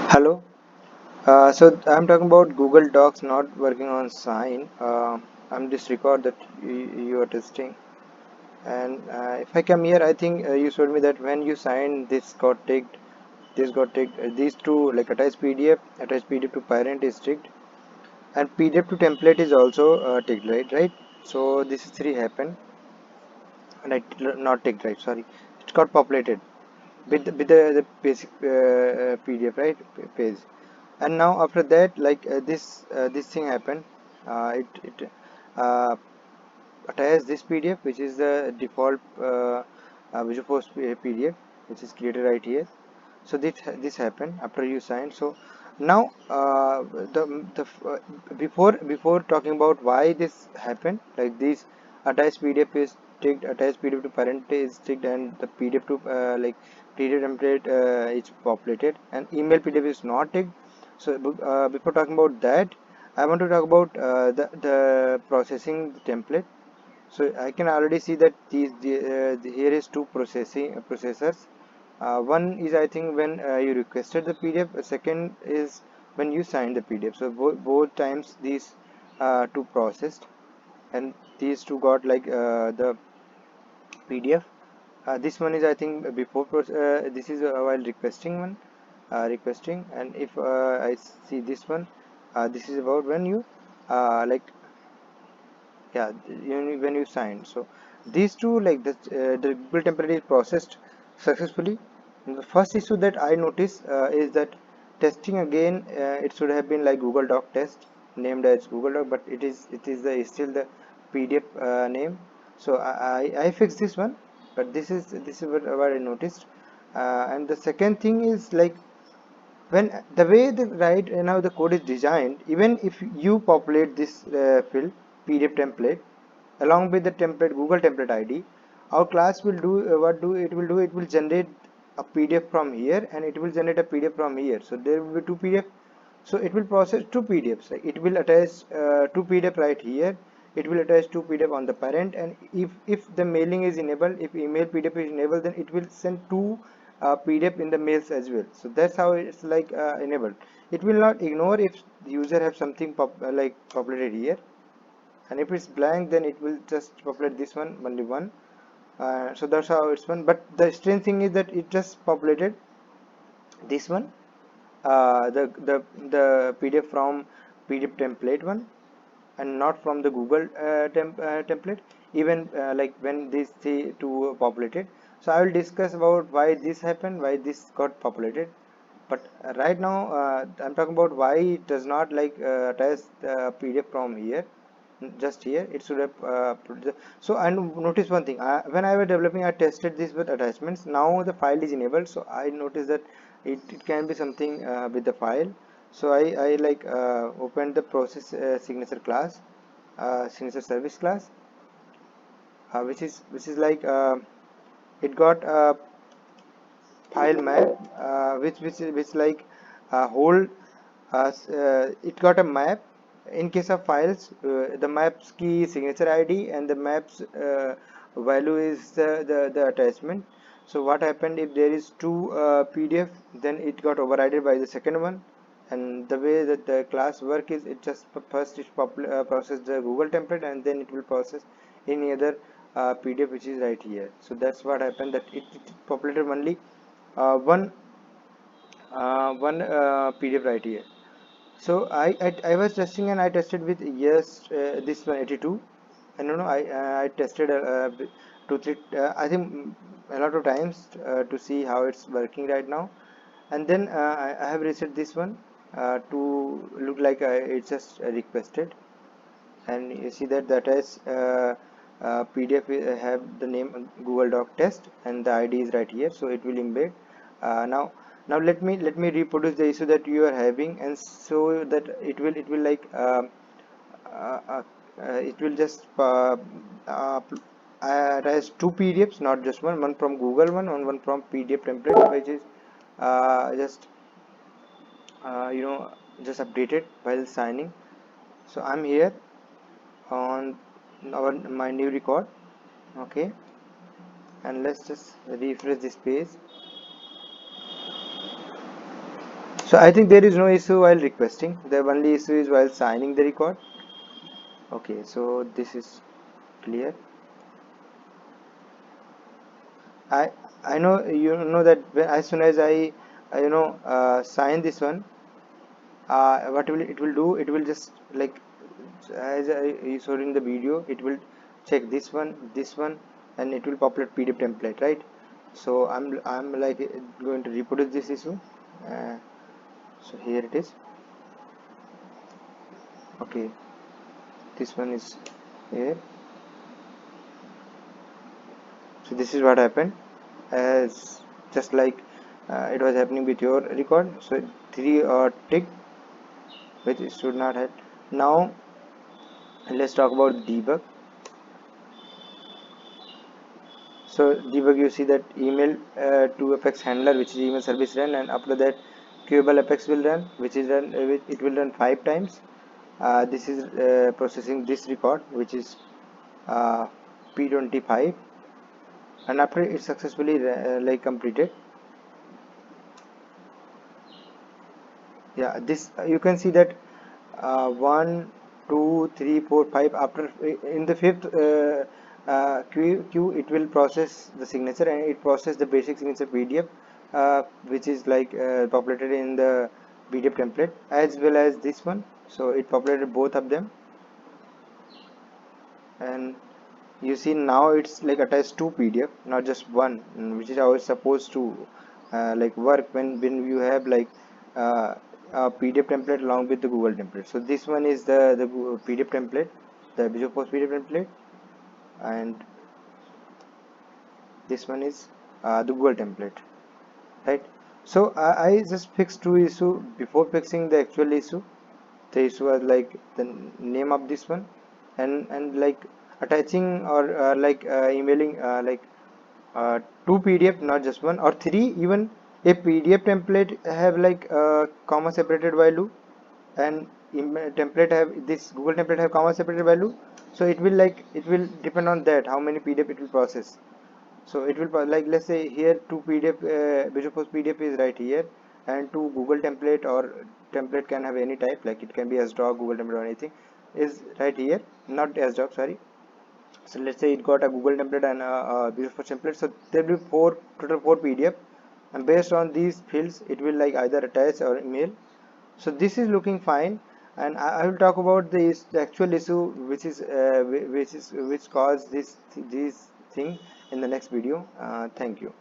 Hello. So I'm talking about Google Docs not working on Sign. I'm just record that you are testing. And if I come here, I think you showed me that when you sign, this got ticked. This got ticked. These two, like attach PDF to parent is ticked, and PDF to template is also ticked, right? Right. So this is three happen, right? Not ticked, right? Sorry, it got populated with the basic PDF, right? Page. And now after that, like this thing happened. It uh, attached this PDF, which is the default Visual Force PDF, which is created right here. So this happened after you signed. So now before talking about why this happened, like this attached PDF is ticked, attached PDF to parent is ticked, and the PDF to PDF template is populated, and email PDF is not ticked. So before talking about that, I want to talk about the processing template. So I can already see that here is two processors. One is, I think, when you requested the PDF. Second is when you signed the PDF. So both times these two processed, and these two got like the PDF. This one is, I think, this is while requesting one, requesting. And if I see this one, this is about when you like, yeah, when you sign. So these two, like the Google template is processed successfully. And the first issue that I notice is that testing again, it should have been like Google Doc test, named as Google Doc, but it's still the PDF name. So I fixed this one, but this is what I noticed. And the second thing is, like, when the way the right now the code is designed, even if you populate this field PDF template along with the template Google template ID, our class will do what do it will do, it will generate a PDF from here, and it will generate a PDF from here. So there will be two PDF. So it will process two PDFs. Like, it will attach two PDF right here, it will attach two PDF on the parent, and if the mailing is enabled, if email PDF is enabled, then it will send two PDF in the mails as well. So that's how it's like enabled. It will not ignore if the user have something like populated here, and if it's blank, then it will just populate this one, only one. So that's how it's one. But the strange thing is that it just populated this one, the PDF from PDF template one, and not from the Google template, even like when these two populated. So I will discuss about why this happened, why this got populated. But right now I'm talking about why it does not like attach the PDF from here, just here. It should have so. And notice one thing, when I was developing, I tested this with attachments. Now the file is enabled, so I noticed that it can be something with the file. So I like opened the process signature class, signature service class, which is like it got a file map, which like hold it got a map. In case of files, the map's key signature ID, and the map's value is the attachment. So what happened, if there is two PDF, then it got overridden by the second one. And the way that the class work is, it just first it process the Google template, and then it will process any other PDF which is right here. So that's what happened, that it populated only one PDF right here. So I was testing, and I tested with yes, this one 82. And I tested two three I think a lot of times to see how it's working right now. And then I have reset this one to look like it's just requested. And you see that has PDF have the name Google Doc test, and the ID is right here, so it will embed. Now let me reproduce the issue that you are having, and so that it will like uh, uh, it will just uh, it has two PDFs, not just one from Google one, and one from PDF template, which is just you know just updated while signing. So I'm here on my new record. Okay, and let's just refresh this page. So I think there is no issue while requesting. The only issue is while signing the record. Okay, so this is clear. I I know you know that when, as soon as sign this one, what will it will do? It will just like as I showed in the video, it will check this one, and it will populate PDF template, right? So I'm like going to reproduce this issue. Uh, so here it is. Okay, this one is here. So this is what happened, as just like it was happening with your record. So three tick, which it should not have. Now let's talk about debug. So debug, you see that email to apex handler, which is email service run, and after that queuable apex will run, which is run it will run 5 times. This is processing this record, which is P25, and after it successfully like completed. Yeah, this you can see that 1 2 3 4 5, after in the fifth queue it will process the signature, and it process the basic signature PDF, which is like populated in the PDF template, as well as this one. So it populated both of them, and you see now it's like attached to PDF, not just one, which is how it's supposed to like work when you have like a PDF template along with the Google template. So this one is the PDF template, the Visual Post PDF template, and this one is the Google template, right? So I just fixed two issue before fixing the actual issue. The issue was like the name of this one, and like attaching or emailing two PDF, not just one or three. Even a PDF template have like comma separated value, and template have this Google template have comma separated value. So it will like it will depend on that how many PDF it will process. So it will like, let's say here two PDF Visual Post PDF is right here, and two Google template, or template can have any type, like it can be SDoc, Google template, or anything, is right here, not SDoc, sorry. So let's say it got a Google template and a Visual Post template. So there will be four PDF, and based on these fields it will like either attach or email. So this is looking fine, and I will talk about the actual issue, which caused this thing in the next video. Thank you.